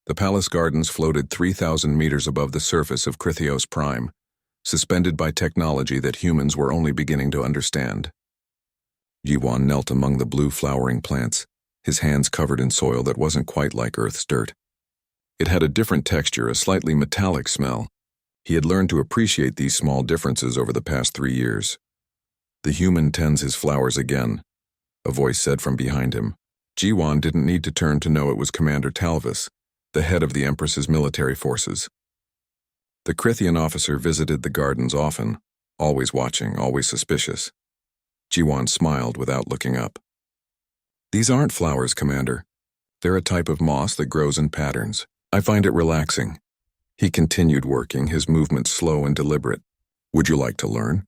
The palace gardens floated 3,000 meters above the surface of Crithios Prime, suspended by technology that humans were only beginning to understand. Jiwan knelt among the blue flowering plants, his hands covered in soil that wasn't quite like Earth's dirt. It had a different texture, a slightly metallic smell. He had learned to appreciate these small differences over the past 3 years. "The human tends his flowers again," a voice said from behind him. Jiwan didn't need to turn to know it was Commander Talvis, the head of the Empress's military forces. The Crithian officer visited the gardens often, always watching, always suspicious. Jiwan smiled without looking up. "These aren't flowers, Commander. They're a type of moss that grows in patterns. I find it relaxing." He continued working, his movements slow and deliberate. "Would you like to learn?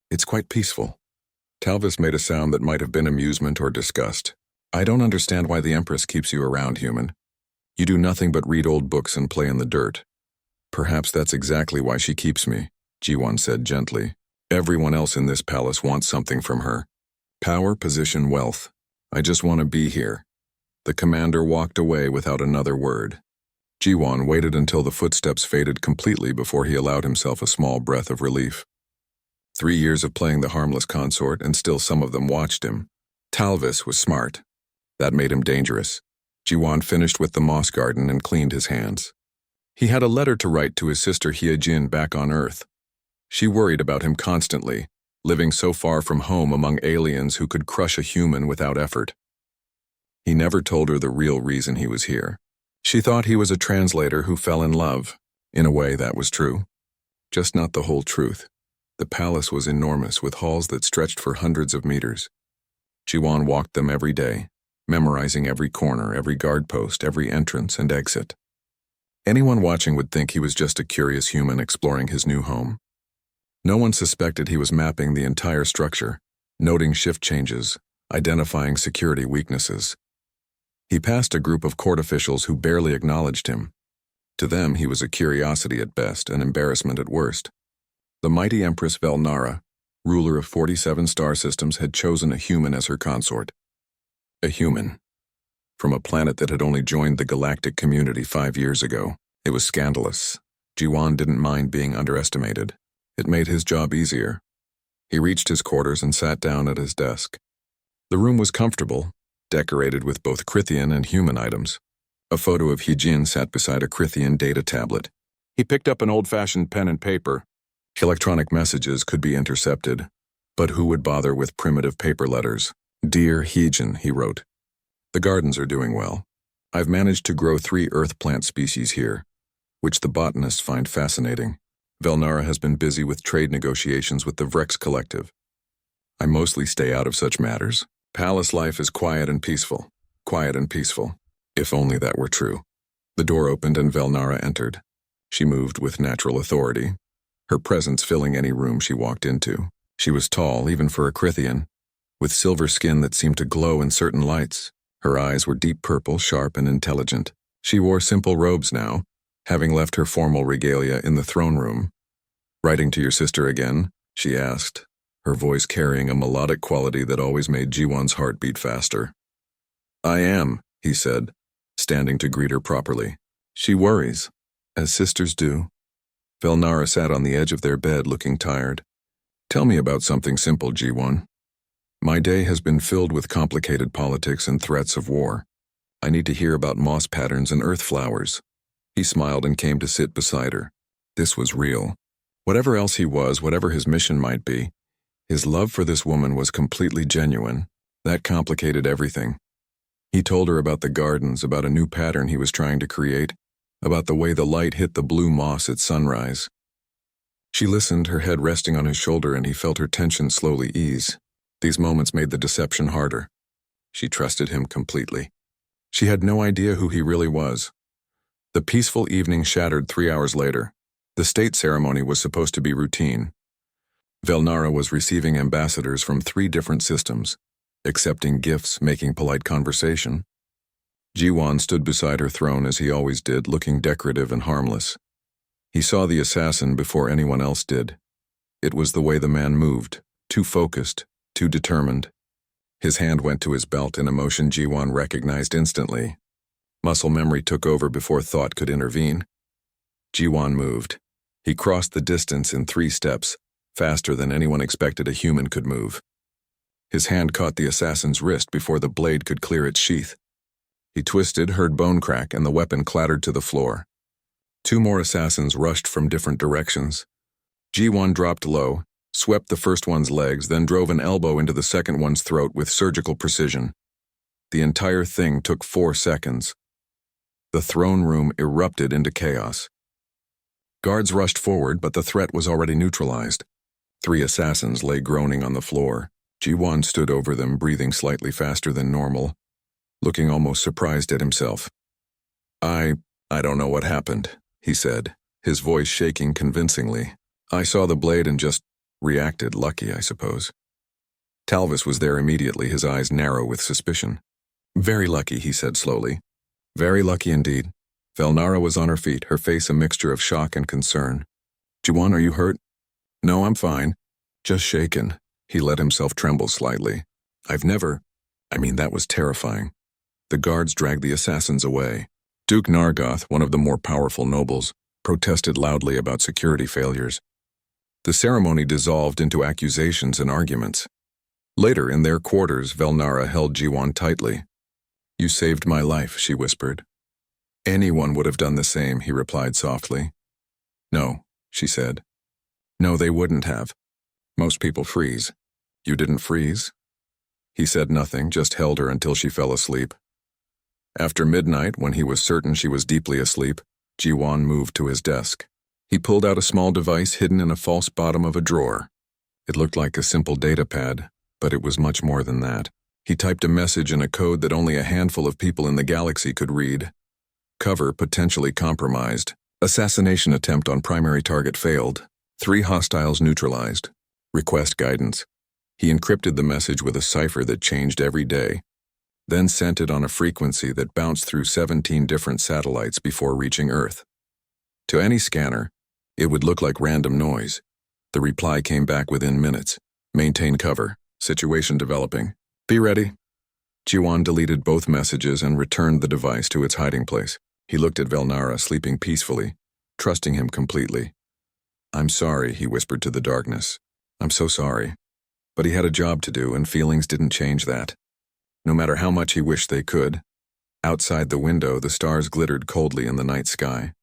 It's quite peaceful." Talvis made a sound that might have been amusement or disgust. "I don't understand why the Empress keeps you around, human. You do nothing but read old books and play in the dirt." "Perhaps that's exactly why she keeps me," Jiwan said gently. "Everyone else in this palace wants something from her. Power, position, wealth. I just want to be here." The commander walked away without another word. Jiwan waited until the footsteps faded completely before he allowed himself a small breath of relief. 3 years of playing the harmless consort, and still some of them watched him. Talvis was smart. That made him dangerous. Jiwan finished with the moss garden and cleaned his hands. He had a letter to write to his sister Hyejin back on Earth. She worried about him constantly, living so far from home among aliens who could crush a human without effort. He never told her the real reason he was here. She thought he was a translator who fell in love. In a way, that was true. Just not the whole truth. The palace was enormous, with halls that stretched for hundreds of meters. Jiwan walked them every day, memorizing every corner, every guard post, every entrance and exit. Anyone watching would think he was just a curious human exploring his new home. No one suspected he was mapping the entire structure, noting shift changes, identifying security weaknesses. He passed a group of court officials who barely acknowledged him. To them, he was a curiosity at best, an embarrassment at worst. The mighty Empress Velnara, ruler of 47 star systems, had chosen a human as her consort. A human. From a planet that had only joined the galactic community 5 years ago. It was scandalous. Jiwan didn't mind being underestimated. It made his job easier. He reached his quarters and sat down at his desk. The room was comfortable, decorated with both Crithian and human items. A photo of Hyejin sat beside a Crithian data tablet. He picked up an old-fashioned pen and paper. Electronic messages could be intercepted, but who would bother with primitive paper letters? "Dear Hyejin," he wrote. "The gardens are doing well. I've managed to grow 3 earth plant species here, which the botanists find fascinating. Velnara has been busy with trade negotiations with the Vrex Collective. I mostly stay out of such matters. Palace life is quiet and peaceful. Quiet and peaceful. If only that were true." The door opened and Velnara entered. She moved with natural authority, her presence filling any room she walked into. She was tall, even for a Crithian, with silver skin that seemed to glow in certain lights. Her eyes were deep purple, sharp and intelligent. She wore simple robes now, having left her formal regalia in the throne room. "Writing to your sister again?" she asked, her voice carrying a melodic quality that always made Jiwan's heart beat faster. "I am," he said, standing to greet her properly. "She worries, as sisters do." Velnara sat on the edge of their bed looking tired. "Tell me about something simple, Jiwan. My day has been filled with complicated politics and threats of war. I need to hear about moss patterns and earth flowers." He smiled and came to sit beside her. This was real. Whatever else he was, whatever his mission might be, his love for this woman was completely genuine. That complicated everything. He told her about the gardens, about a new pattern he was trying to create, about the way the light hit the blue moss at sunrise. She listened, her head resting on his shoulder, and he felt her tension slowly ease. These moments made the deception harder. She trusted him completely. She had no idea who he really was. The peaceful evening shattered 3 hours later. The state ceremony was supposed to be routine. Velnara was receiving ambassadors from 3 different systems, accepting gifts, making polite conversation. Jiwan stood beside her throne as he always did, looking decorative and harmless. He saw the assassin before anyone else did. It was the way the man moved, too focused, too determined. His hand went to his belt in a motion Jiwan recognized instantly. Muscle memory took over before thought could intervene. Jiwan moved. He crossed the distance in 3 steps, faster than anyone expected a human could move. His hand caught the assassin's wrist before the blade could clear its sheath. He twisted, heard bone crack, and the weapon clattered to the floor. 2 more assassins rushed from different directions. Jiwan dropped low, swept the first one's legs, then drove an elbow into the second one's throat with surgical precision. The entire thing took 4 seconds. The throne room erupted into chaos. Guards rushed forward, but the threat was already neutralized. 3 assassins lay groaning on the floor. Jiwan stood over them, breathing slightly faster than normal, looking almost surprised at himself. I don't know what happened, he said, his voice shaking convincingly. I saw the blade and just reacted. Lucky, I suppose. Talvis was there immediately, his eyes narrow with suspicion. Very lucky, he said slowly. Very lucky indeed. Velnara was on her feet, her face a mixture of shock and concern. Jiwan, are you hurt? No, I'm fine. Just shaken. He let himself tremble slightly. That was terrifying. The guards dragged the assassins away. Duke Nargoth, one of the more powerful nobles, protested loudly about security failures. The ceremony dissolved into accusations and arguments. Later, in their quarters, Velnara held Jiwan tightly. You saved my life, she whispered. Anyone would have done the same, he replied softly. No, she said. No, they wouldn't have. Most people freeze. You didn't freeze? He said nothing, just held her until she fell asleep. After midnight, when he was certain she was deeply asleep, Jiwan moved to his desk. He pulled out a small device hidden in a false bottom of a drawer. It looked like a simple data pad, but it was much more than that. He typed a message in a code that only a handful of people in the galaxy could read. Cover potentially compromised. Assassination attempt on primary target failed. 3 hostiles neutralized. Request guidance. He encrypted the message with a cipher that changed every day, then sent it on a frequency that bounced through 17 different satellites before reaching Earth. To any scanner, it would look like random noise. The reply came back within minutes. Maintain cover. Situation developing. Be ready. Jiwan deleted both messages and returned the device to its hiding place. He looked at Velnara, sleeping peacefully, trusting him completely. I'm sorry, he whispered to the darkness. I'm so sorry. But he had a job to do, and feelings didn't change that. No matter how much he wished they could. Outside the window, the stars glittered coldly in the night sky.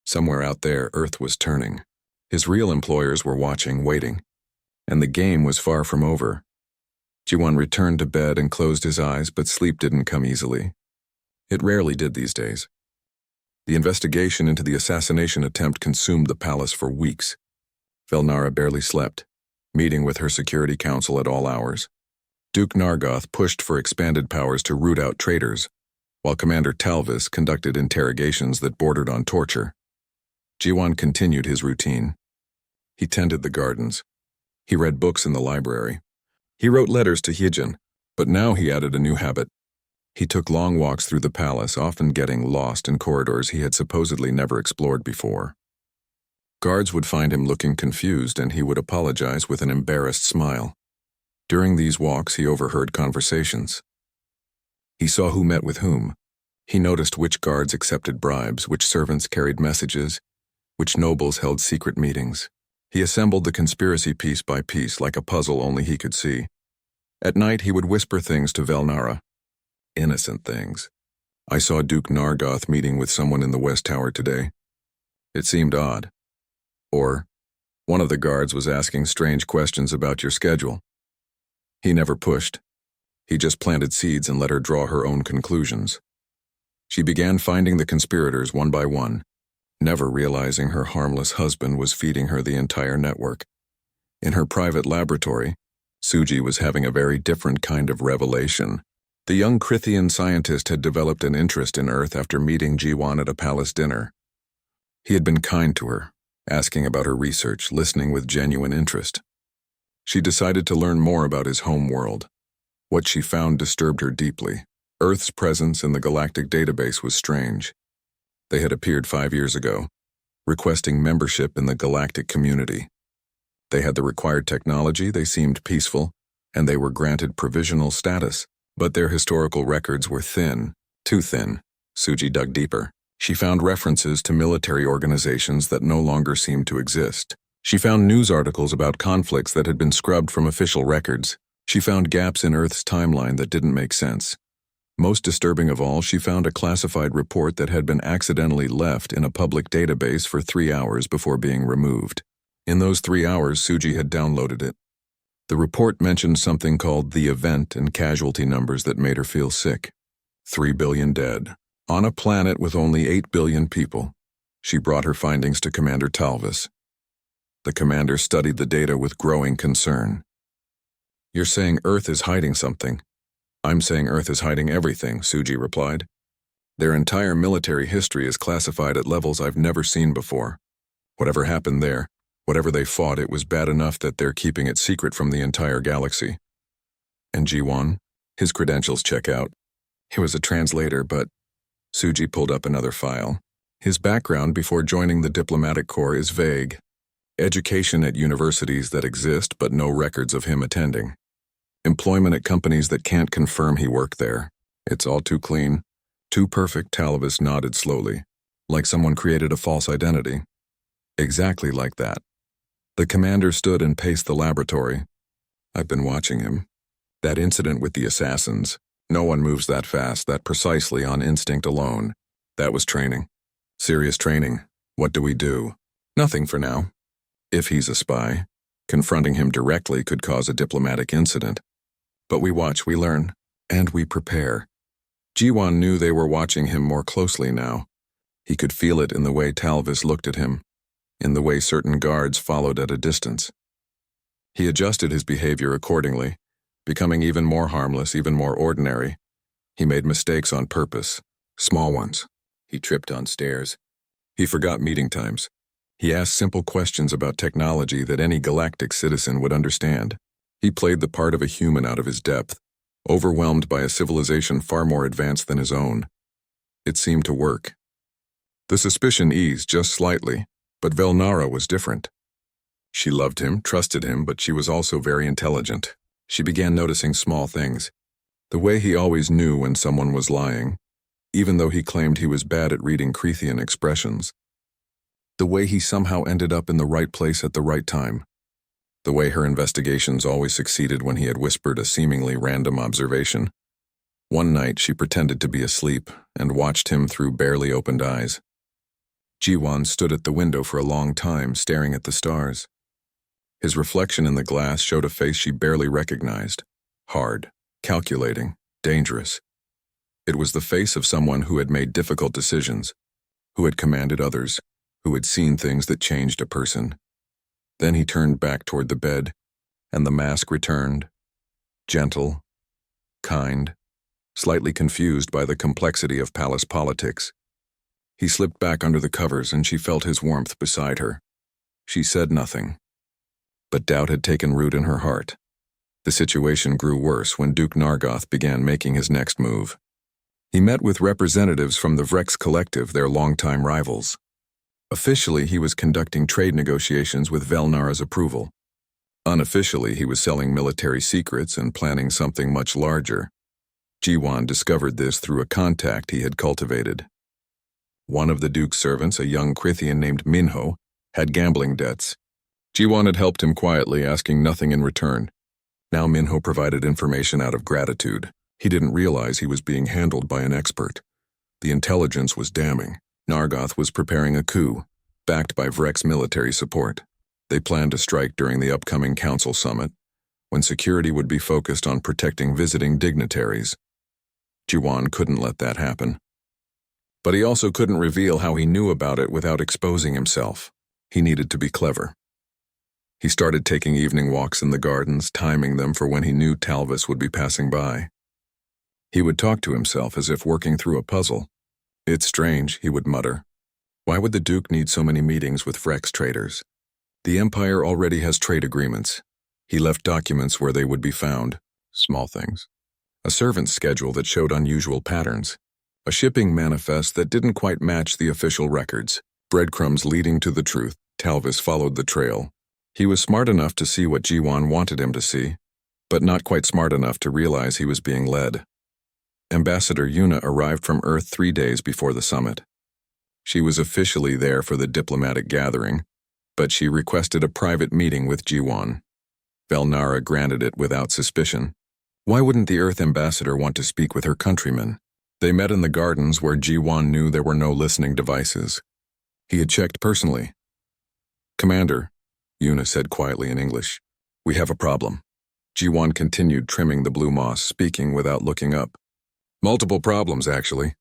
Somewhere out there, Earth was turning. His real employers were watching, waiting. And the game was far from over. Jiwan returned to bed and closed his eyes, but sleep didn't come easily. It rarely did these days. The investigation into the assassination attempt consumed the palace for weeks. Velnara barely slept, meeting with her security council at all hours. Duke Nargoth pushed for expanded powers to root out traitors, while Commander Talvis conducted interrogations that bordered on torture. Jiwan continued his routine. He tended the gardens. He read books in the library. He wrote letters to Hyejin, but now he added a new habit. He took long walks through the palace, often getting lost in corridors he had supposedly never explored before. Guards would find him looking confused, and he would apologize with an embarrassed smile. During these walks, he overheard conversations. He saw who met with whom. He noticed which guards accepted bribes, which servants carried messages, which nobles held secret meetings. He assembled the conspiracy piece by piece like a puzzle only he could see. At night, he would whisper things to Velnara. Innocent things. I saw Duke Nargoth meeting with someone in the West Tower today. It seemed odd. Or, one of the guards was asking strange questions about your schedule. He never pushed. He just planted seeds and let her draw her own conclusions. She began finding the conspirators one by one, never realizing her harmless husband was feeding her the entire network. In her private laboratory, Suji was having a very different kind of revelation. The young Krithian scientist had developed an interest in Earth after meeting Jiwan at a palace dinner. He had been kind to her, asking about her research, listening with genuine interest. She decided to learn more about his home world. What she found disturbed her deeply. Earth's presence in the galactic database was strange. They had appeared 5 years ago, requesting membership in the galactic community. They had the required technology, they seemed peaceful, and they were granted provisional status, but their historical records were thin, too thin. Suji dug deeper. She found references to military organizations that no longer seemed to exist. She found news articles about conflicts that had been scrubbed from official records. She found gaps in Earth's timeline that didn't make sense. Most disturbing of all, she found a classified report that had been accidentally left in a public database for 3 hours before being removed. In those 3 hours, Suji had downloaded it. The report mentioned something called the event and casualty numbers that made her feel sick. 3 billion dead. On a planet with only 8 billion people. She brought her findings to Commander Talvis. The commander studied the data with growing concern. "You're saying Earth is hiding something." "I'm saying Earth is hiding everything," Suji replied. "Their entire military history is classified at levels I've never seen before. Whatever happened there, whatever they fought, it was bad enough that they're keeping it secret from the entire galaxy." "And Jiwon? His credentials check out. He was a translator, but..." Suji pulled up another file. "His background before joining the diplomatic corps is vague. Education at universities that exist but no records of him attending. Employment at companies that can't confirm he worked there. It's all too clean, too perfect." Talvis nodded slowly, like someone created a false identity. "Exactly like that." The commander stood and paced the laboratory. "I've been watching him. That incident with the assassins. No one moves that fast, that precisely on instinct alone. That was training. Serious training. What do we do? Nothing for now. If he's a spy, confronting him directly could cause a diplomatic incident. But we watch, we learn, and we prepare." Jiwon knew they were watching him more closely now. He could feel it in the way Talvis looked at him, in the way certain guards followed at a distance. He adjusted his behavior accordingly, becoming even more harmless, even more ordinary. He made mistakes on purpose, small ones. He tripped on stairs. He forgot meeting times. He asked simple questions about technology that any galactic citizen would understand. He played the part of a human out of his depth, overwhelmed by a civilization far more advanced than his own. It seemed to work. The suspicion eased just slightly, but Velnara was different. She loved him, trusted him, but she was also very intelligent. She began noticing small things. The way he always knew when someone was lying, even though he claimed he was bad at reading Crethian expressions. The way he somehow ended up in the right place at the right time. The way her investigations always succeeded when he had whispered a seemingly random observation. One night she pretended to be asleep and watched him through barely opened eyes. Jiwon stood at the window for a long time, staring at the stars. His reflection in the glass showed a face she barely recognized. Hard, calculating, dangerous. It was the face of someone who had made difficult decisions, who had commanded others, who had seen things that changed a person. Then he turned back toward the bed, and the mask returned. Gentle, kind, slightly confused by the complexity of palace politics. He slipped back under the covers and she felt his warmth beside her. She said nothing. But doubt had taken root in her heart. The situation grew worse when Duke Nargoth began making his next move. He met with representatives from the Vrex Collective, their longtime rivals. Officially, he was conducting trade negotiations with Velnara's approval. Unofficially, he was selling military secrets and planning something much larger. Jiwon discovered this through a contact he had cultivated. One of the Duke's servants, a young Crithian named Minho, had gambling debts. Jiwon had helped him quietly, asking nothing in return. Now Minho provided information out of gratitude. He didn't realize he was being handled by an expert. The intelligence was damning. Nargoth was preparing a coup, backed by Vrex military support. They planned to strike during the upcoming council summit, when security would be focused on protecting visiting dignitaries. Jiwon couldn't let that happen. But he also couldn't reveal how he knew about it without exposing himself. He needed to be clever. He started taking evening walks in the gardens, timing them for when he knew Talvis would be passing by. He would talk to himself as if working through a puzzle. "It's strange," he would mutter. "Why would the Duke need so many meetings with Vrex traders? The Empire already has trade agreements." He left documents where they would be found. Small things. A servant's schedule that showed unusual patterns. A shipping manifest that didn't quite match the official records. Breadcrumbs leading to the truth. Talvis followed the trail. He was smart enough to see what Jiwon wanted him to see, but not quite smart enough to realize he was being led. Ambassador Yuna arrived from Earth 3 days before the summit. She was officially there for the diplomatic gathering, but she requested a private meeting with Jiwan. Velnara granted it without suspicion. Why wouldn't the Earth ambassador want to speak with her countrymen? They met in the gardens where Jiwan knew there were no listening devices. He had checked personally. "Commander," Yuna said quietly in English, "we have a problem." Jiwan continued trimming the blue moss, speaking without looking up. "Multiple problems, actually,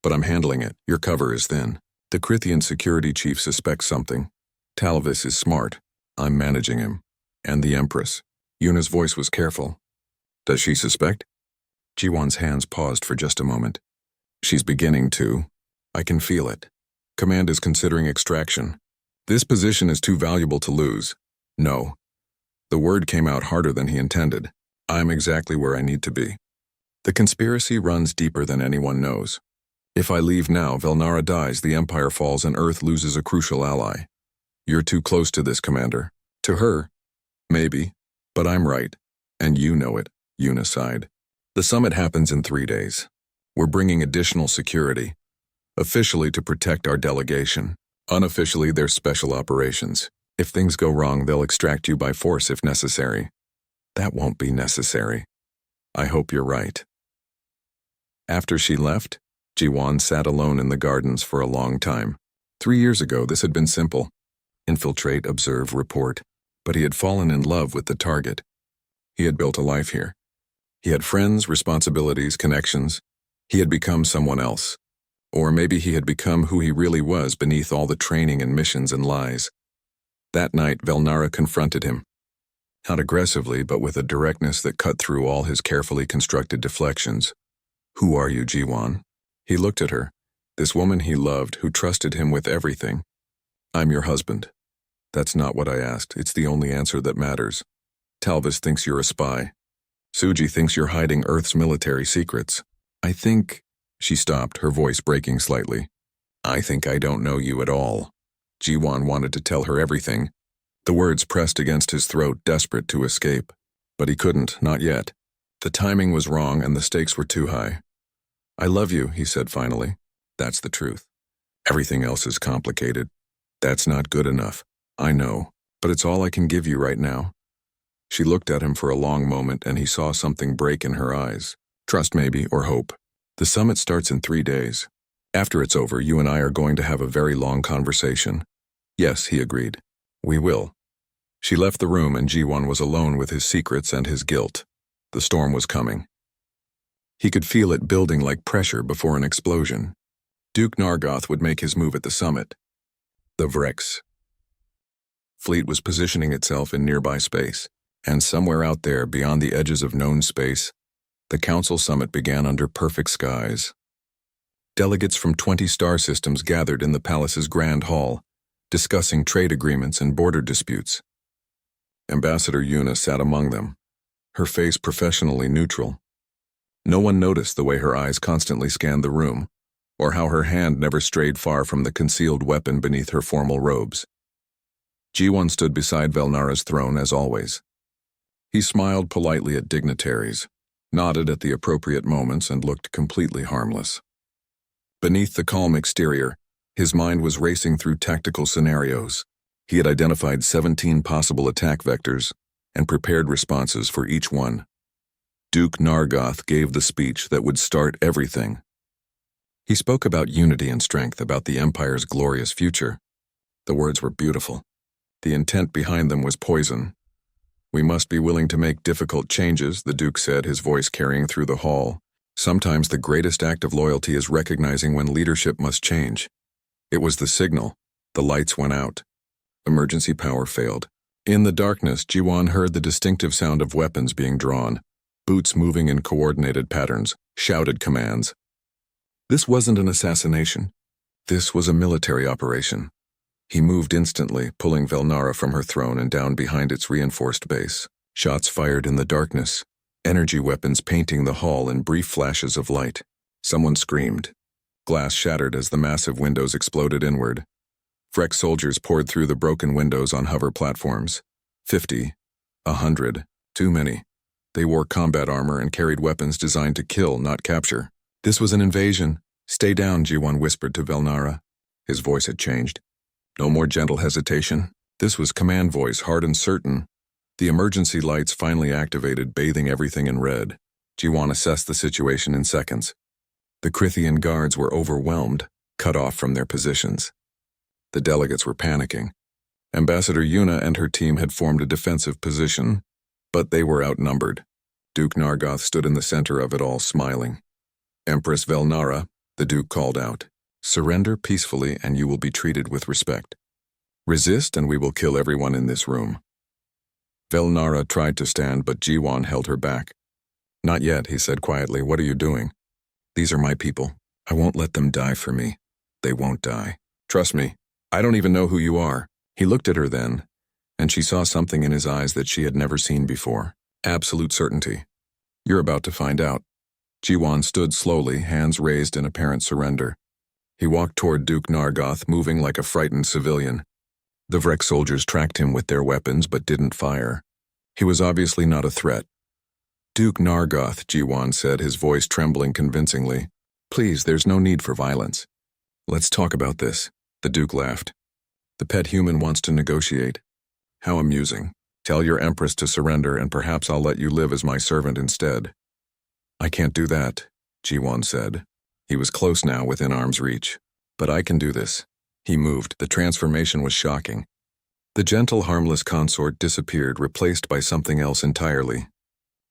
but I'm handling it. Your cover is thin. The Krithian security chief suspects something. Talvis is smart. I'm managing him. And the Empress." Yuna's voice was careful. "Does she suspect?" Jiwan's hands paused for just a moment. "She's beginning to. I can feel it. Command is considering extraction. This position is too valuable to lose. No." The word came out harder than he intended. "I'm exactly where I need to be. The conspiracy runs deeper than anyone knows. If I leave now, Velnara dies, the Empire falls, and Earth loses a crucial ally. You're too close to this, Commander. To her, maybe, but I'm right, and you know it," Yuna sighed. "The summit happens in 3 days. We're bringing additional security. Officially to protect our delegation. Unofficially, there's special operations. If things go wrong, they'll extract you by force if necessary. That won't be necessary. I hope you're right." After she left, Jiwan sat alone in the gardens for a long time. 3 years ago, this had been simple. Infiltrate, observe, report. But he had fallen in love with the target. He had built a life here. He had friends, responsibilities, connections. He had become someone else. Or maybe he had become who he really was beneath all the training and missions and lies. That night, Velnara confronted him. Not aggressively, but with a directness that cut through all his carefully constructed deflections. "Who are you, Jiwan?" He looked at her, this woman he loved, who trusted him with everything. "I'm your husband." "That's not what I asked. It's the only answer that matters. Talvis thinks you're a spy. Suji thinks you're hiding Earth's military secrets. I think—" She stopped, her voice breaking slightly. "I think I don't know you at all." Jiwan wanted to tell her everything. The words pressed against his throat, desperate to escape. But he couldn't, not yet. The timing was wrong and the stakes were too high. "I love you," he said finally. "That's the truth. Everything else is complicated. That's not good enough. I know, but it's all I can give you right now." She looked at him for a long moment and he saw something break in her eyes. Trust maybe, or hope. "The summit starts in 3 days. After it's over, you and I are going to have a very long conversation." "Yes," he agreed. "We will." She left the room and Jiwan was alone with his secrets and his guilt. The storm was coming. He could feel it building like pressure before an explosion. Duke Nargoth would make his move at the summit. The Vrex fleet was positioning itself in nearby space, and somewhere out there beyond the edges of known space, the Council Summit began under perfect skies. Delegates from 20 star systems gathered in the palace's Grand Hall, discussing trade agreements and border disputes. Ambassador Yuna sat among them, her face professionally neutral. No one noticed the way her eyes constantly scanned the room, or how her hand never strayed far from the concealed weapon beneath her formal robes. Jiwan stood beside Velnara's throne as always. He smiled politely at dignitaries, nodded at the appropriate moments, and looked completely harmless. Beneath the calm exterior, his mind was racing through tactical scenarios. He had identified 17 possible attack vectors and prepared responses for each one. Duke Nargoth gave the speech that would start everything. He spoke about unity and strength, about the Empire's glorious future. The words were beautiful. The intent behind them was poison. "We must be willing to make difficult changes," the Duke said, his voice carrying through the hall. "Sometimes the greatest act of loyalty is recognizing when leadership must change." It was the signal. The lights went out. Emergency power failed. In the darkness, Jiwan heard the distinctive sound of weapons being drawn, boots moving in coordinated patterns, shouted commands. This wasn't an assassination. This was a military operation. He moved instantly, pulling Velnara from her throne and down behind its reinforced base. Shots fired in the darkness, energy weapons painting the hall in brief flashes of light. Someone screamed. Glass shattered as the massive windows exploded inward. Vrex soldiers poured through the broken windows on hover platforms. 50, 100, too many. They wore combat armor and carried weapons designed to kill, not capture. This was an invasion. Stay down, G1 whispered to Velnara. His voice had changed. No more gentle hesitation. This was command voice, hard and certain. The emergency lights finally activated, bathing everything in red. G1 assessed the situation in seconds. The Crithian guards were overwhelmed, cut off from their positions. The delegates were panicking. Ambassador Yuna and her team had formed a defensive position, but they were outnumbered. Duke Nargoth stood in the center of it all, smiling. Empress Velnara, the Duke called out, surrender peacefully and you will be treated with respect. Resist and we will kill everyone in this room. Velnara tried to stand, but G1 held her back. Not yet, he said quietly. What are you doing? These are my people. I won't let them die for me. They won't die. Trust me. I don't even know who you are. He looked at her then, and she saw something in his eyes that she had never seen before. Absolute certainty. You're about to find out. G1 stood slowly, hands raised in apparent surrender. He walked toward Duke Nargoth, moving like a frightened civilian. The Vrek soldiers tracked him with their weapons but didn't fire. He was obviously not a threat. Duke Nargoth, G1 said, his voice trembling convincingly. Please, there's no need for violence. Let's talk about this. The Duke laughed. The pet human wants to negotiate. How amusing. Tell your Empress to surrender and perhaps I'll let you live as my servant instead. I can't do that, G1 said. He was close now, within arm's reach. But I can do this. He moved. The transformation was shocking. The gentle, harmless consort disappeared, replaced by something else entirely.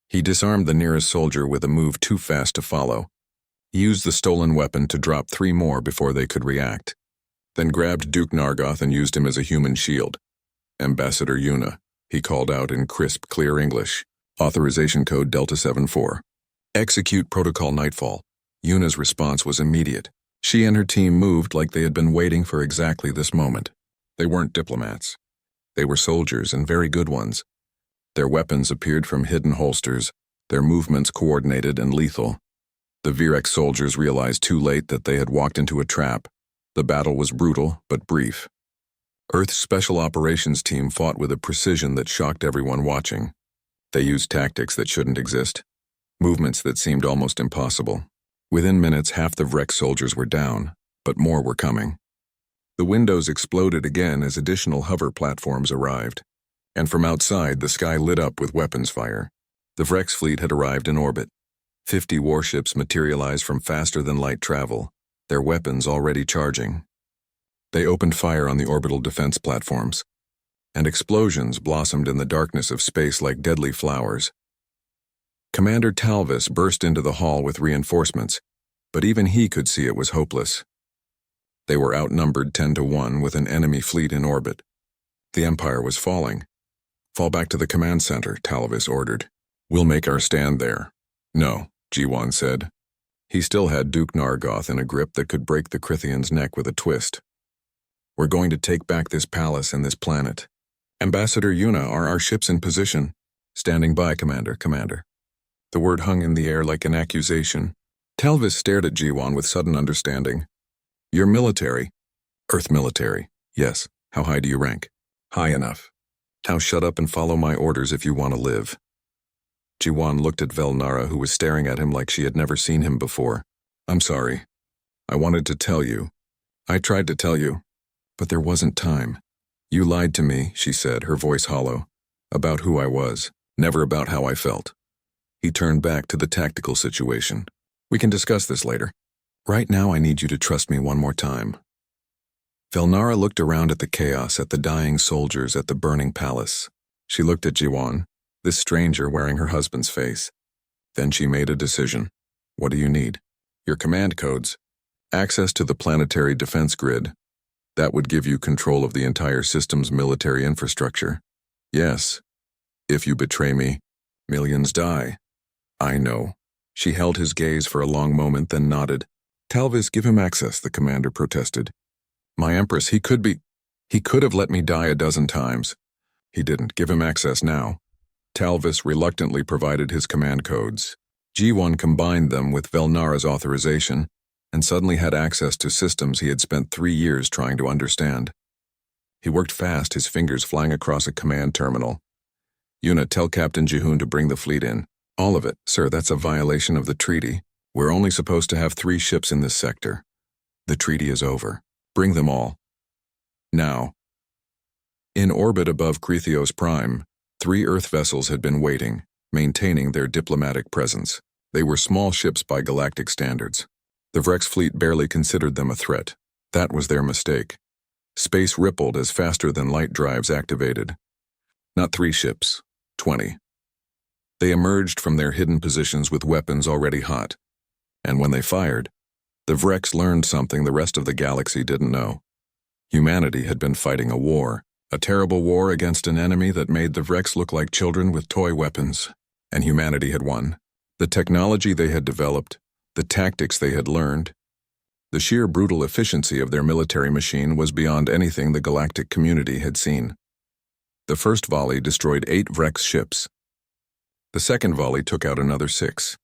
He disarmed the nearest soldier with a move too fast to follow. He used the stolen weapon to drop 3 more before they could react. Then grabbed Duke Nargoth and used him as a human shield. Ambassador Yuna, he called out in crisp, clear English. Authorization code Delta 74. Execute protocol Nightfall. Yuna's response was immediate. She and her team moved like they had been waiting for exactly this moment. They weren't diplomats. They were soldiers, and very good ones. Their weapons appeared from hidden holsters, their movements coordinated and lethal. The Vrek soldiers realized too late that they had walked into a trap. The battle was brutal, but brief. Earth's Special Operations team fought with a precision that shocked everyone watching. They used tactics that shouldn't exist, movements that seemed almost impossible. Within minutes, half the Vrek soldiers were down, but more were coming. The windows exploded again as additional hover platforms arrived, and from outside the sky lit up with weapons fire. The Vrek's fleet had arrived in orbit. 50 warships materialized from faster-than-light travel, their weapons already charging. They opened fire on the orbital defense platforms, and explosions blossomed in the darkness of space like deadly flowers. Commander Talvis burst into the hall with reinforcements, but even he could see it was hopeless. They were outnumbered 10-1 with an enemy fleet in orbit. The Empire was falling. Fall back to the command center, Talvis ordered. We'll make our stand there. No, G1 said. He still had Duke Nargoth in a grip that could break the Crithian's neck with a twist. We're going to take back this palace and this planet. Ambassador Yuna, are our ships in position? Standing by, Commander. The word hung in the air like an accusation. Talvis stared at G1 with sudden understanding. You're military. Earth military. Yes. How high do you rank? High enough. Now shut up and follow my orders if you want to live. G1 looked at Velnara, who was staring at him like she had never seen him before. I'm sorry. I wanted to tell you. I tried to tell you, but there wasn't time. You lied to me, she said, her voice hollow, about who I was, never about how I felt. He turned back to the tactical situation. We can discuss this later. Right now I need you to trust me one more time. Velnara looked around at the chaos, at the dying soldiers, at the burning palace. She looked at G1, this stranger wearing her husband's face. Then she made a decision. What do you need? Your command codes. Access to the planetary defense grid. That would give you control of the entire system's military infrastructure. Yes. If you betray me, millions die. I know. She held his gaze for a long moment, then nodded. Talvis, give him access, the commander protested. My Empress, he could have let me die a dozen times. He didn't. Give him access now. Talvis reluctantly provided his command codes. G1 combined them with Velnara's authorization, and suddenly had access to systems he had spent 3 years trying to understand. He worked fast, his fingers flying across a command terminal. Yuna, tell Captain Jihoon to bring the fleet in. All of it, sir, that's a violation of the treaty. We're only supposed to have 3 ships in this sector. The treaty is over. Bring them all. Now. In orbit above Krithos Prime, 3 Earth vessels had been waiting, maintaining their diplomatic presence. They were small ships by galactic standards. The Vrex fleet barely considered them a threat. That was their mistake. Space rippled as faster-than-light drives activated. Not 3 ships, 20. They emerged from their hidden positions with weapons already hot. And when they fired, the Vrex learned something the rest of the galaxy didn't know. Humanity had been fighting a war, a terrible war against an enemy that made the Vrex look like children with toy weapons. And humanity had won. The technology they had developed, the tactics they had learned, the sheer brutal efficiency of their military machine was beyond anything the galactic community had seen. The first volley destroyed 8 Vrex ships. The second volley took out another 6.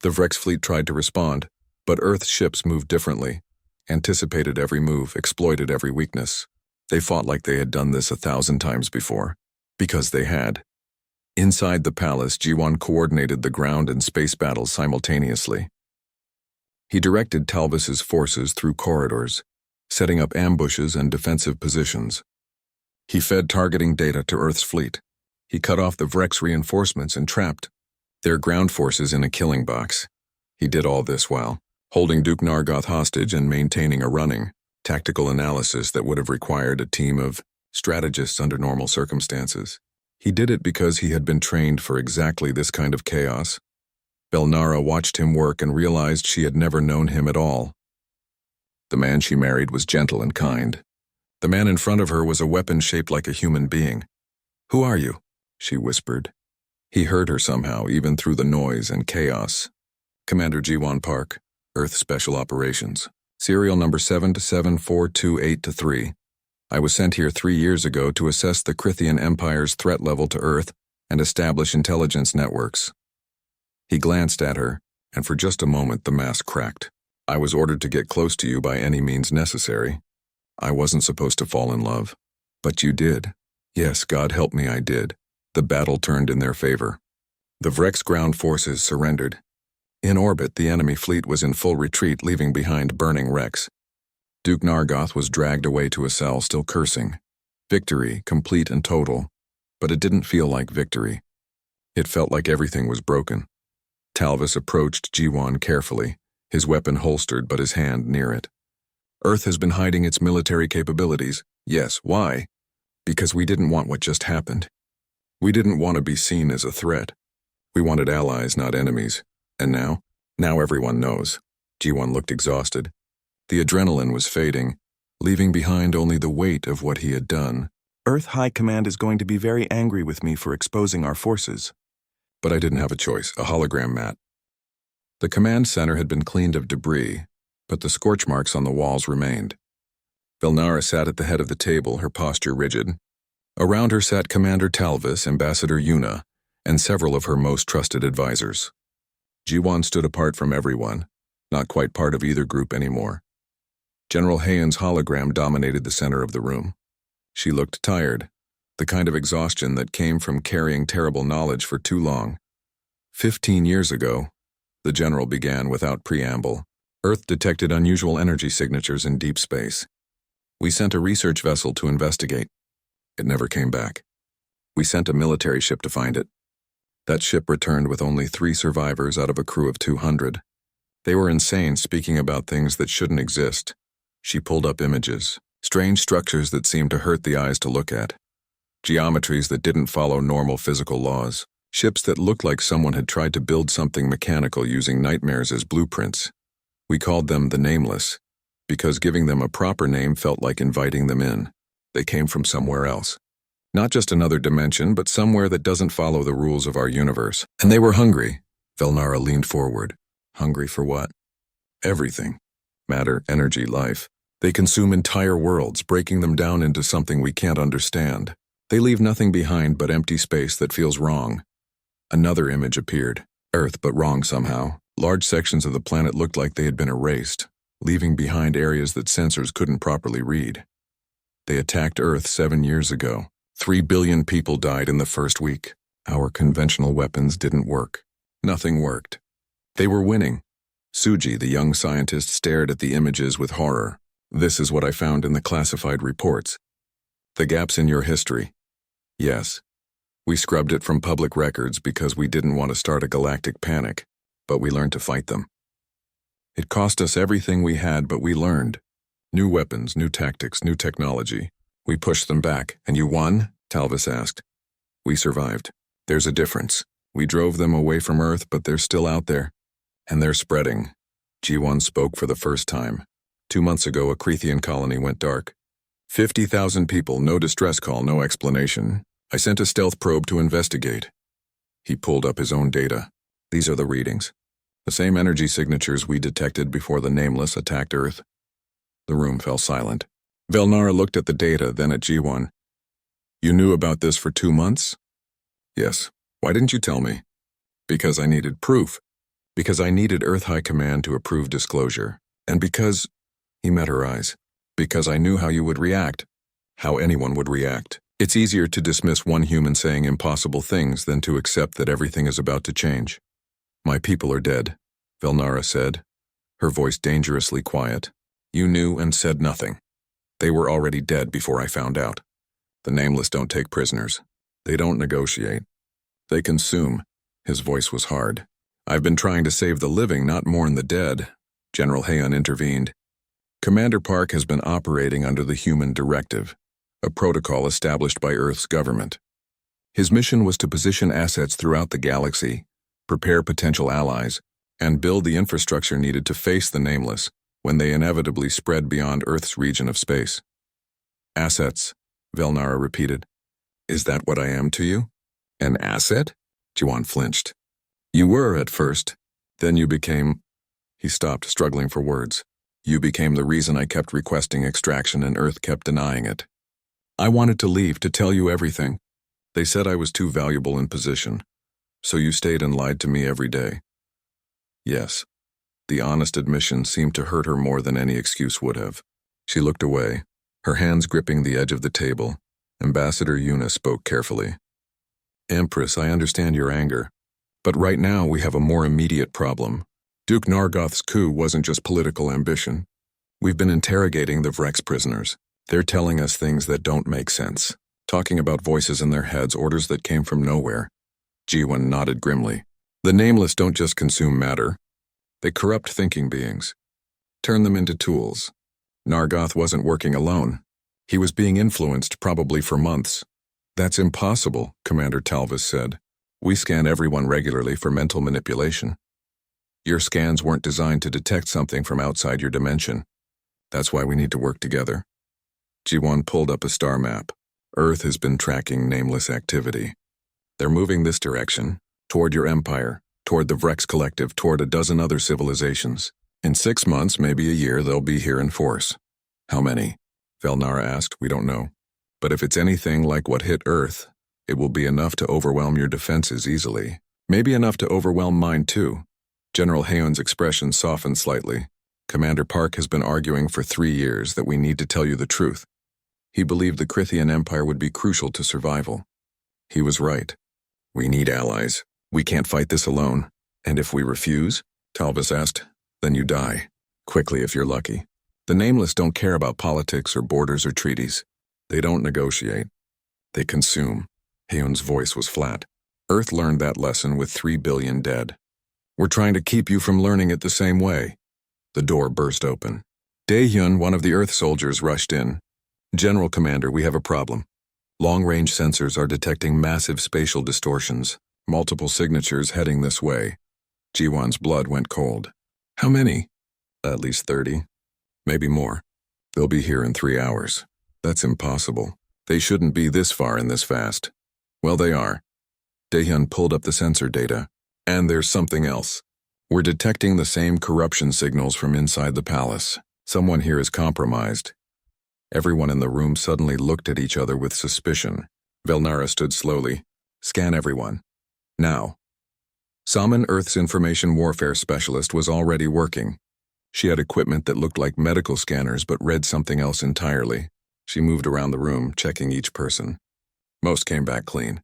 The Vrex fleet tried to respond, but Earth's ships moved differently, anticipated every move, exploited every weakness. They fought like they had done this 1,000 times before, because they had. Inside the palace, Jiwan coordinated the ground and space battles simultaneously. He directed Talvis's forces through corridors, setting up ambushes and defensive positions. He fed targeting data to Earth's fleet. He cut off the Vrex reinforcements and trapped their ground forces in a killing box. He did all this while holding Duke Nargoth hostage and maintaining a running, tactical analysis that would have required a team of strategists under normal circumstances. He did it because he had been trained for exactly this kind of chaos. Belnara watched him work and realized she had never known him at all. The man she married was gentle and kind. The man in front of her was a weapon shaped like a human being. "Who are you?" she whispered. He heard her somehow, even through the noise and chaos. "Commander Jiwan Park, Earth Special Operations. Serial number 7274283. I was sent here 3 years ago to assess the Krithian Empire's threat level to Earth and establish intelligence networks." He glanced at her, and for just a moment the mask cracked. "I was ordered to get close to you by any means necessary. I wasn't supposed to fall in love. But you did. Yes, God help me, I did." The battle turned in their favor. The Vrex ground forces surrendered. In orbit, the enemy fleet was in full retreat, leaving behind burning wrecks. Duke Nargoth was dragged away to a cell, still cursing. Victory, complete and total. But it didn't feel like victory. It felt like everything was broken. Talvis approached Jiwan carefully, his weapon holstered but his hand near it. "Earth has been hiding its military capabilities." "Yes, why?" "Because we didn't want what just happened. We didn't want to be seen as a threat. We wanted allies, not enemies. And now? Now everyone knows." Jiwan looked exhausted. The adrenaline was fading, leaving behind only the weight of what he had done. "Earth High Command is going to be very angry with me for exposing our forces." But I didn't have a choice, a hologram mat. The command center had been cleaned of debris, but the scorch marks on the walls remained. Belnara sat at the head of the table, her posture rigid. Around her sat Commander Talvis, Ambassador Yuna, and several of her most trusted advisors. Jiwan stood apart from everyone, not quite part of either group anymore. General Hayen's hologram dominated the center of the room. She looked tired, the kind of exhaustion that came from carrying terrible knowledge for too long. 15 years ago, the general began without preamble. Earth detected unusual energy signatures in deep space. We sent a research vessel to investigate. It never came back. We sent a military ship to find it. That ship returned with only 3 survivors out of a crew of 200. They were insane, speaking about things that shouldn't exist. She pulled up images, strange structures that seemed to hurt the eyes to look at. Geometries that didn't follow normal physical laws. Ships that looked like someone had tried to build something mechanical using nightmares as blueprints. We called them the Nameless, because giving them a proper name felt like inviting them in. They came from somewhere else. Not just another dimension, but somewhere that doesn't follow the rules of our universe. And they were hungry. Velnara leaned forward. Hungry for what? Everything. Matter, energy, life. They consume entire worlds, breaking them down into something we can't understand. They leave nothing behind but empty space that feels wrong. Another image appeared. Earth, but wrong somehow. Large sections of the planet looked like they had been erased, leaving behind areas that sensors couldn't properly read. They attacked Earth 7 years ago. 3 billion people died in the first week. Our conventional weapons didn't work. Nothing worked. They were winning. Suji, the young scientist, stared at the images with horror. This is what I found in the classified reports. The gaps in your history. Yes. We scrubbed it from public records because we didn't want to start a galactic panic, but we learned to fight them. It cost us everything we had, but we learned. New weapons, new tactics, new technology. We pushed them back. And you won? Talvis asked. We survived. There's a difference. We drove them away from Earth, but they're still out there. And they're spreading. G1 spoke for the first time. 2 months ago, a Crethian colony went dark. 50,000 people, no distress call, no explanation. I sent a stealth probe to investigate. He pulled up his own data. These are the readings. The same energy signatures we detected before the Nameless attacked Earth. The room fell silent. Velnara looked at the data, then at G1. You knew about this for 2 months? Yes. Why didn't you tell me? Because I needed proof. Because I needed Earth High Command to approve disclosure. And because... He met her eyes. Because I knew how you would react. How anyone would react. It's easier to dismiss one human saying impossible things than to accept that everything is about to change. My people are dead, Velnara said, her voice dangerously quiet. You knew and said nothing. They were already dead before I found out. The Nameless don't take prisoners. They don't negotiate. They consume. His voice was hard. I've been trying to save the living, not mourn the dead. General Hayon intervened. Commander Park has been operating under the Human Directive, a protocol established by Earth's government. His mission was to position assets throughout the galaxy, prepare potential allies, and build the infrastructure needed to face the Nameless when they inevitably spread beyond Earth's region of space. Assets, Velnara repeated. Is that what I am to you? An asset? Juan flinched. You were at first, then you became... He stopped, struggling for words. You became the reason I kept requesting extraction and Earth kept denying it. I wanted to leave, to tell you everything. They said I was too valuable in position. So you stayed and lied to me every day. Yes. The honest admission seemed to hurt her more than any excuse would have. She looked away, her hands gripping the edge of the table. Ambassador Yuna spoke carefully. Empress, I understand your anger. But right now we have a more immediate problem. Duke Nargoth's coup wasn't just political ambition. We've been interrogating the Vrex prisoners. They're telling us things that don't make sense. Talking about voices in their heads, orders that came from nowhere. G1 nodded grimly. The Nameless don't just consume matter. They corrupt thinking beings. Turn them into tools. Nargoth wasn't working alone. He was being influenced, probably for months. That's impossible, Commander Talvis said. We scan everyone regularly for mental manipulation. Your scans weren't designed to detect something from outside your dimension. That's why we need to work together. G1 pulled up a star map. Earth has been tracking Nameless activity. They're moving this direction, toward your empire, toward the Vrex Collective, toward a dozen other civilizations. In 6 months, maybe a year, they'll be here in force. How many? Velnara asked. We don't know. But if it's anything like what hit Earth, it will be enough to overwhelm your defenses easily. Maybe enough to overwhelm mine too. General Hayon's expression softened slightly. Commander Park has been arguing for 3 years that we need to tell you the truth. He believed the Crithian Empire would be crucial to survival. He was right. We need allies. We can't fight this alone. And if we refuse, Talvis asked, then you die. Quickly if you're lucky. The Nameless don't care about politics or borders or treaties. They don't negotiate. They consume. Hayon's voice was flat. Earth learned that lesson with 3 billion dead. We're trying to keep you from learning it the same way. The door burst open. Daehyun, one of the Earth soldiers, rushed in. General Commander, we have a problem. Long-range sensors are detecting massive spatial distortions, multiple signatures heading this way. G1's blood went cold. How many? At least 30. Maybe more. They'll be here in 3 hours. That's impossible. They shouldn't be this far and this fast. Well, they are. Daehyun pulled up the sensor data. And there's something else. We're detecting the same corruption signals from inside the palace. Someone here is compromised. Everyone in the room suddenly looked at each other with suspicion. Velnara stood slowly. Scan everyone. Now. Saman, Earth's information warfare specialist, was already working. She had equipment that looked like medical scanners but read something else entirely. She moved around the room, checking each person. Most came back clean.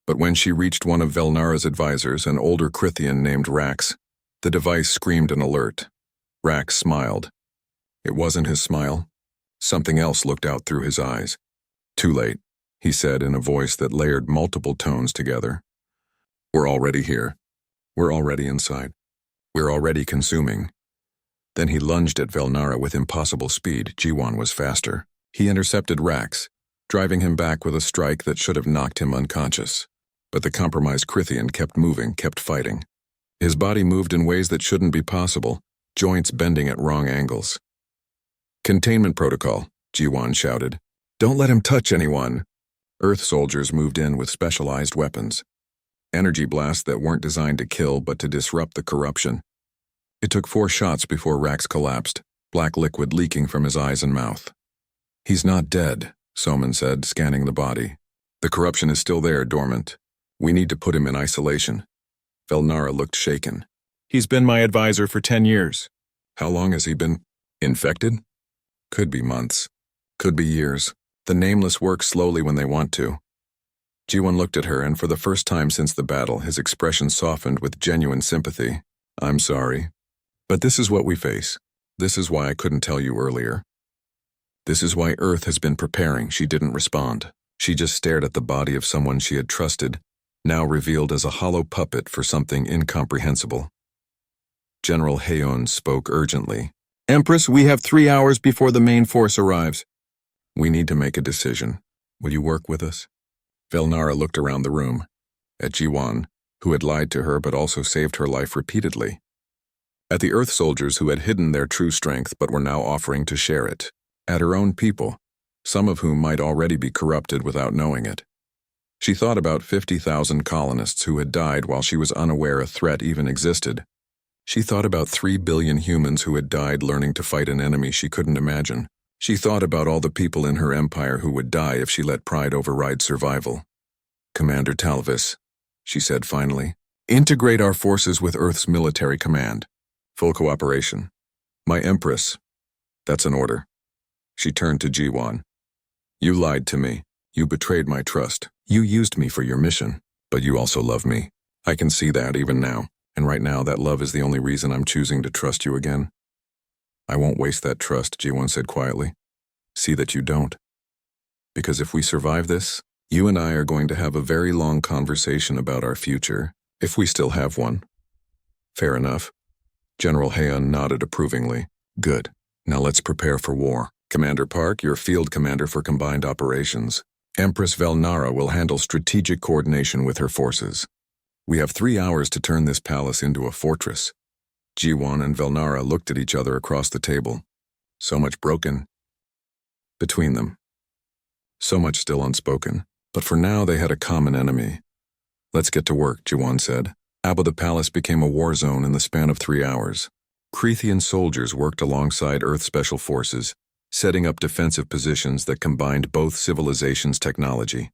But when she reached one of Velnara's advisors, an older Crithian named Rax, The device screamed an alert. Rax smiled. It wasn't his smile. Something else looked out through his eyes. Too late, he said in a voice that layered multiple tones together. We're already here. We're already inside. We're already consuming. Then he lunged at Velnara with impossible speed. Jiwan was faster. He intercepted Rax, driving him back with a strike that should have knocked him unconscious. But the compromised Krithian kept moving, kept fighting. His body moved in ways that shouldn't be possible, joints bending at wrong angles. Containment protocol, Jiwan shouted. Don't let him touch anyone. Earth soldiers moved in with specialized weapons. Energy blasts that weren't designed to kill but to disrupt the corruption. It took 4 shots before Rax collapsed, black liquid leaking from his eyes and mouth. He's not dead, Soman said, scanning the body. The corruption is still there, dormant. We need to put him in isolation. Velnara looked shaken. He's been my advisor for 10 years. How long has he been infected? Could be months. Could be years. The Nameless work slowly when they want to. Jiwan looked at her, and for the first time since the battle, his expression softened with genuine sympathy. I'm sorry. But this is what we face. This is why I couldn't tell you earlier. This is why Earth has been preparing. She didn't respond. She just stared at the body of someone she had trusted, now revealed as a hollow puppet for something incomprehensible. General Heon spoke urgently. Empress, we have 3 hours before the main force arrives. We need to make a decision. Will you work with us? Velnara looked around the room, at Jiwan, who had lied to her but also saved her life repeatedly. At the Earth soldiers who had hidden their true strength but were now offering to share it. At her own people, some of whom might already be corrupted without knowing it. She thought about 50,000 colonists who had died while she was unaware a threat even existed. She thought about 3 billion humans who had died learning to fight an enemy she couldn't imagine. She thought about all the people in her empire who would die if she let pride override survival. Commander Talvis, she said finally, integrate our forces with Earth's military command. Full cooperation. My Empress. That's an order. She turned to Jiwan. You lied to me. You betrayed my trust. You used me for your mission. But you also love me. I can see that even now. And right now, that love is the only reason I'm choosing to trust you again. I won't waste that trust, Jiwan said quietly. See that you don't. Because if we survive this, you and I are going to have a very long conversation about our future, if we still have one. Fair enough. General Heon nodded approvingly. Good. Now let's prepare for war. Commander Park, your field commander for combined operations. Empress Velnara will handle strategic coordination with her forces. We have 3 hours to turn this palace into a fortress. Jiwan and Velnara looked at each other across the table. So much broken between them. So much still unspoken. But for now they had a common enemy. Let's get to work, Jiwan said. The palace became a war zone in the span of 3 hours. Krithian soldiers worked alongside Earth Special Forces, setting up defensive positions that combined both civilizations' technology.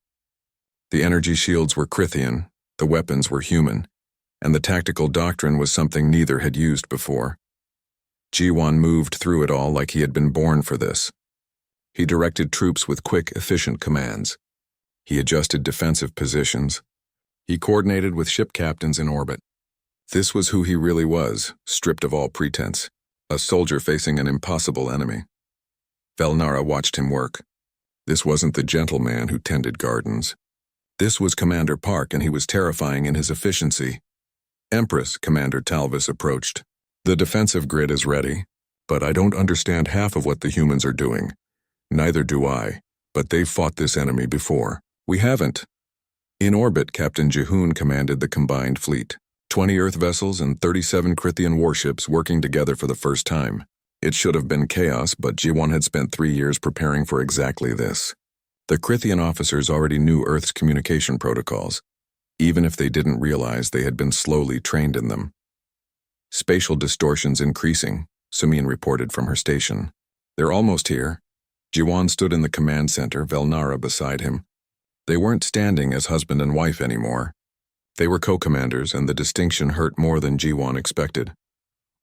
The energy shields were Krithian, the weapons were human, and the tactical doctrine was something neither had used before. Jiwan moved through it all like he had been born for this. He directed troops with quick, efficient commands. He adjusted defensive positions. He coordinated with ship captains in orbit. This was who he really was, stripped of all pretense, a soldier facing an impossible enemy. Velnara watched him work. This wasn't the gentleman who tended gardens. This was Commander Park, and he was terrifying in his efficiency. Empress, Commander Talvis approached. The defensive grid is ready, but I don't understand half of what the humans are doing. Neither do I, but they've fought this enemy before. We haven't. In orbit, Captain Jehoon commanded the combined fleet. 20 Earth vessels and 37 Krithian warships working together for the first time. It should have been chaos, but Jiwan had spent 3 years preparing for exactly this. The Krithian officers already knew Earth's communication protocols, even if they didn't realize they had been slowly trained in them. Spatial distortions increasing, Sumin reported from her station. They're almost here. Jiwan stood in the command center, Velnara beside him. They weren't standing as husband and wife anymore. They were co-commanders, and the distinction hurt more than Jiwan expected.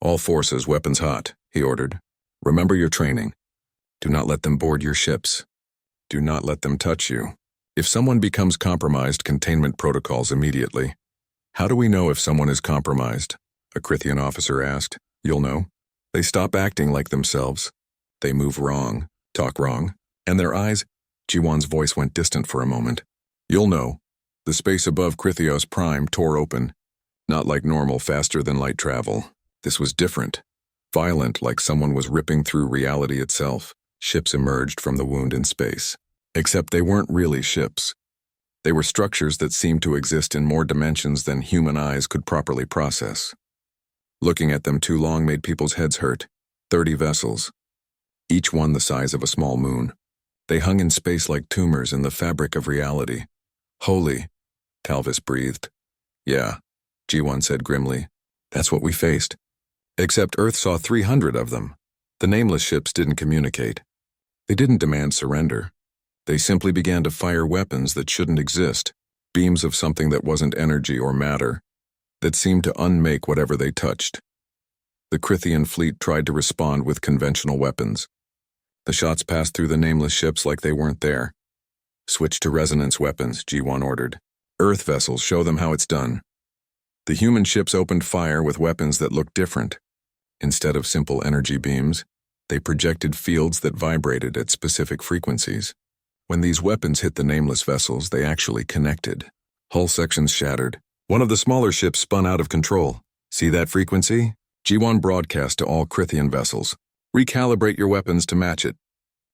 All forces, weapons hot, he ordered. Remember your training. Do not let them board your ships. Do not let them touch you. If someone becomes compromised, containment protocols immediately. How do we know if someone is compromised? a Krithian officer asked. You'll know. They stop acting like themselves. They move wrong, talk wrong, and their eyes. Jiwan's voice went distant for a moment. You'll know. The space above Krithios Prime tore open. Not like normal faster-than-light travel. This was different. Violent, like someone was ripping through reality itself. Ships emerged from the wound in space. Except they weren't really ships. They were structures that seemed to exist in more dimensions than human eyes could properly process. Looking at them too long made people's heads hurt. 30 vessels. Each one the size of a small moon. They hung in space like tumors in the fabric of reality. Holy, Talvis breathed. Yeah, G1 said grimly. That's what we faced. Except Earth saw 300 of them. The nameless ships didn't communicate. They didn't demand surrender. They simply began to fire weapons that shouldn't exist, beams of something that wasn't energy or matter, that seemed to unmake whatever they touched. The Krithian fleet tried to respond with conventional weapons. The shots passed through the nameless ships like they weren't there. Switch to resonance weapons, G1 ordered. Earth vessels, show them how it's done. The human ships opened fire with weapons that looked different. Instead of simple energy beams, they projected fields that vibrated at specific frequencies. When these weapons hit the nameless vessels, they actually connected. Hull sections shattered. One of the smaller ships spun out of control. See that frequency? G1 broadcast to all Krithian vessels. Recalibrate your weapons to match it.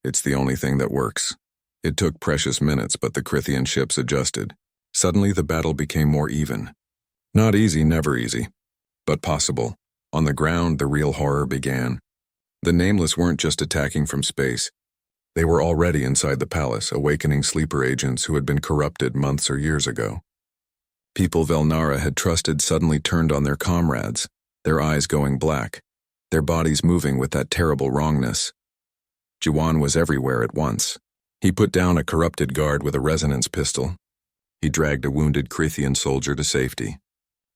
It's the only thing that works. It took precious minutes, but the Krithian ships adjusted. Suddenly, the battle became more even. Not easy, never easy, but possible. On the ground, the real horror began. The Nameless weren't just attacking from space. They were already inside the palace, awakening sleeper agents who had been corrupted months or years ago. People Velnara had trusted suddenly turned on their comrades, their eyes going black, their bodies moving with that terrible wrongness. Jiwan was everywhere at once. He put down a corrupted guard with a resonance pistol. He dragged a wounded Krithian soldier to safety.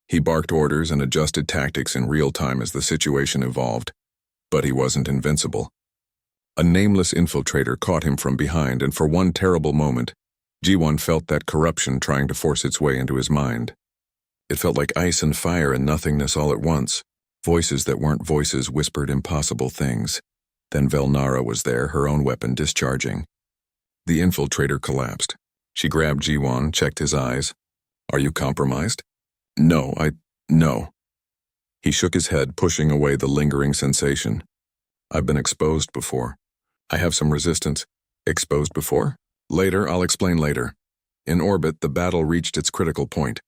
He barked orders and adjusted tactics in real time as the situation evolved. But he wasn't invincible. A nameless infiltrator caught him from behind, and for one terrible moment, G1 felt that corruption trying to force its way into his mind. It felt like ice and fire and nothingness all at once. Voices that weren't voices whispered impossible things. Then Velnara was there, her own weapon discharging. The infiltrator collapsed. She grabbed G1, checked his eyes. Are you compromised? No. He shook his head, pushing away the lingering sensation. I've been exposed before. I have some resistance. Exposed before? Later, I'll explain later. In orbit, the battle reached its critical point.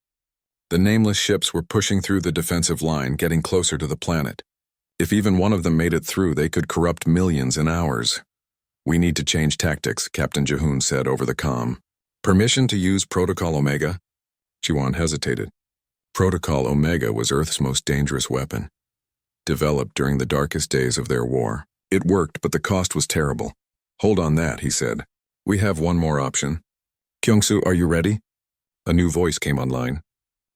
The nameless ships were pushing through the defensive line, getting closer to the planet. If even one of them made it through, they could corrupt millions in hours. We need to change tactics, Captain Jehoon said over the comm. Permission to use Protocol Omega? Jiwan hesitated. Protocol Omega was Earth's most dangerous weapon. Developed during the darkest days of their war. It worked, but the cost was terrible. Hold on that, he said. We have one more option. Kyungsu, are you ready? A new voice came online.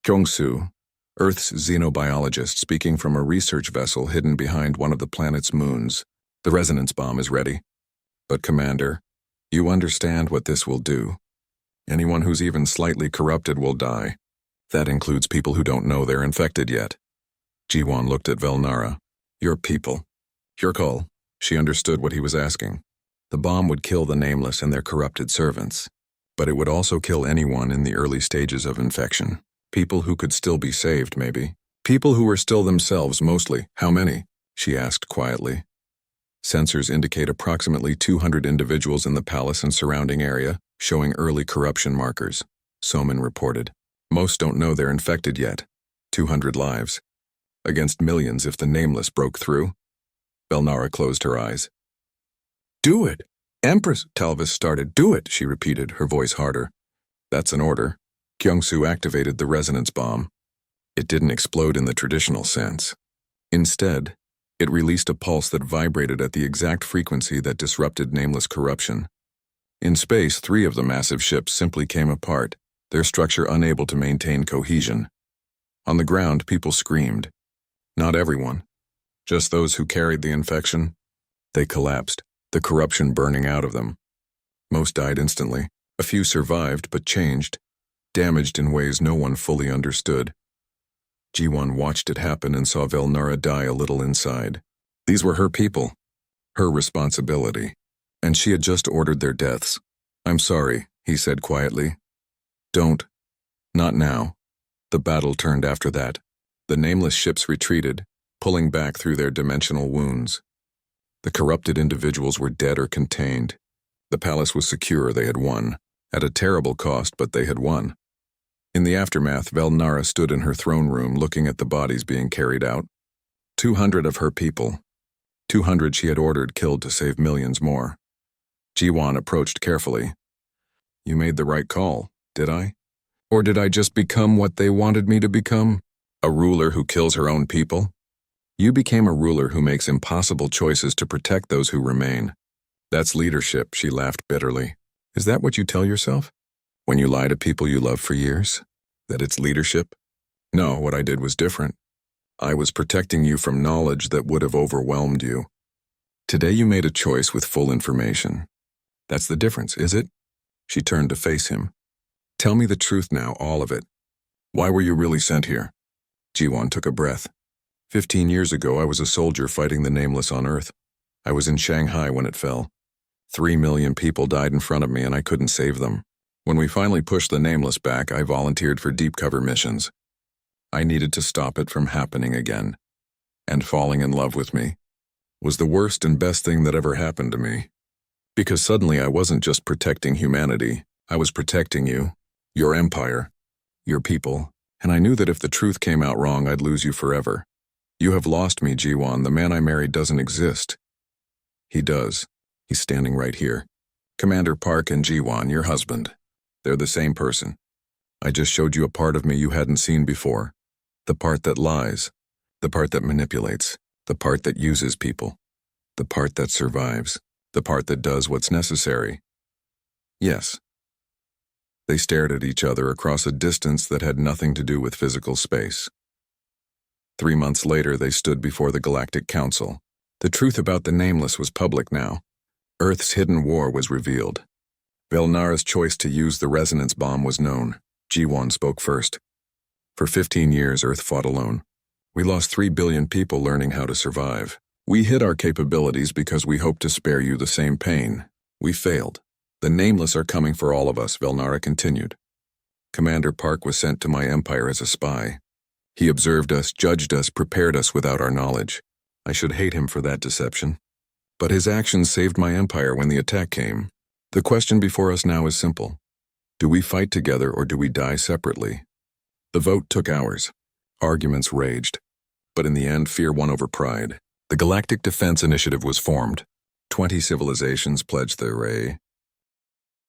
Kyungsu, Earth's xenobiologist, speaking from a research vessel hidden behind one of the planet's moons. The resonance bomb is ready. But Commander, you understand what this will do. Anyone who's even slightly corrupted will die. That includes people who don't know they're infected yet. G1 looked at Velnara. Your people. Your call. She understood what he was asking. The bomb would kill the Nameless and their corrupted servants. But it would also kill anyone in the early stages of infection. People who could still be saved, maybe. People who were still themselves, mostly. How many? She asked quietly. Sensors indicate approximately 200 individuals in the palace and surrounding area, showing early corruption markers, Soman reported. Most don't know they're infected yet. 200 lives. Against millions if the Nameless broke through. Velnara closed her eyes. Do it! Empress, Talvis started. Do it, she repeated, her voice harder. That's an order. Kyungsu activated the resonance bomb. It didn't explode in the traditional sense. Instead, it released a pulse that vibrated at the exact frequency that disrupted Nameless corruption. In space, 3 of the massive ships simply came apart, their structure unable to maintain cohesion. On the ground, people screamed. Not everyone. Just those who carried the infection. They collapsed, the corruption burning out of them. Most died instantly. A few survived but changed, damaged in ways no one fully understood. Ji-won watched it happen and saw Velnara die a little inside. These were her people, her responsibility, and she had just ordered their deaths. "I'm sorry," he said quietly. "Don't. Not now." The battle turned after that. The nameless ships retreated, pulling back through their dimensional wounds. The corrupted individuals were dead or contained. The palace was secure, they had won. At a terrible cost, but they had won. In the aftermath, Velnara stood in her throne room looking at the bodies being carried out. 200 of her people. 200 she had ordered killed to save millions more. Ji-won approached carefully. "You made the right call, did I? Or did I just become what they wanted me to become? A ruler who kills her own people? You became a ruler who makes impossible choices to protect those who remain. That's leadership," she laughed bitterly. "Is that what you tell yourself? When you lie to people you love for years? That it's leadership? No, what I did was different. I was protecting you from knowledge that would have overwhelmed you. Today you made a choice with full information. That's the difference, is it?" She turned to face him. "Tell me the truth now, all of it. Why were you really sent here?" Ji-won took a breath. 15 years ago, I was a soldier fighting the Nameless on Earth. I was in Shanghai when it fell. 3 million people died in front of me and I couldn't save them. When we finally pushed the Nameless back, I volunteered for deep cover missions. I needed to stop it from happening again. And falling in love with me was the worst and best thing that ever happened to me. Because suddenly I wasn't just protecting humanity, I was protecting you, your empire, your people, and I knew that if the truth came out wrong, I'd lose you forever. You have lost me, Ji-won. The man I married doesn't exist. He does. He's standing right here. Commander Park and Ji-won, your husband. They're the same person. I just showed you a part of me you hadn't seen before. The part that lies. The part that manipulates. The part that uses people. The part that survives. The part that does what's necessary. Yes. They stared at each other across a distance that had nothing to do with physical space. 3 months later, they stood before the Galactic Council. The truth about the Nameless was public now. Earth's hidden war was revealed. Velnara's choice to use the resonance bomb was known. Ji-won spoke first. For 15 years, Earth fought alone. We lost 3 billion people learning how to survive. We hid our capabilities because we hoped to spare you the same pain. We failed. The Nameless are coming for all of us, Velnara continued. Commander Park was sent to my empire as a spy. He observed us, judged us, prepared us without our knowledge. I should hate him for that deception. But his actions saved my empire when the attack came. The question before us now is simple. Do we fight together or do we die separately? The vote took hours. Arguments raged. But in the end, fear won over pride. The Galactic Defense Initiative was formed. 20 civilizations pledged their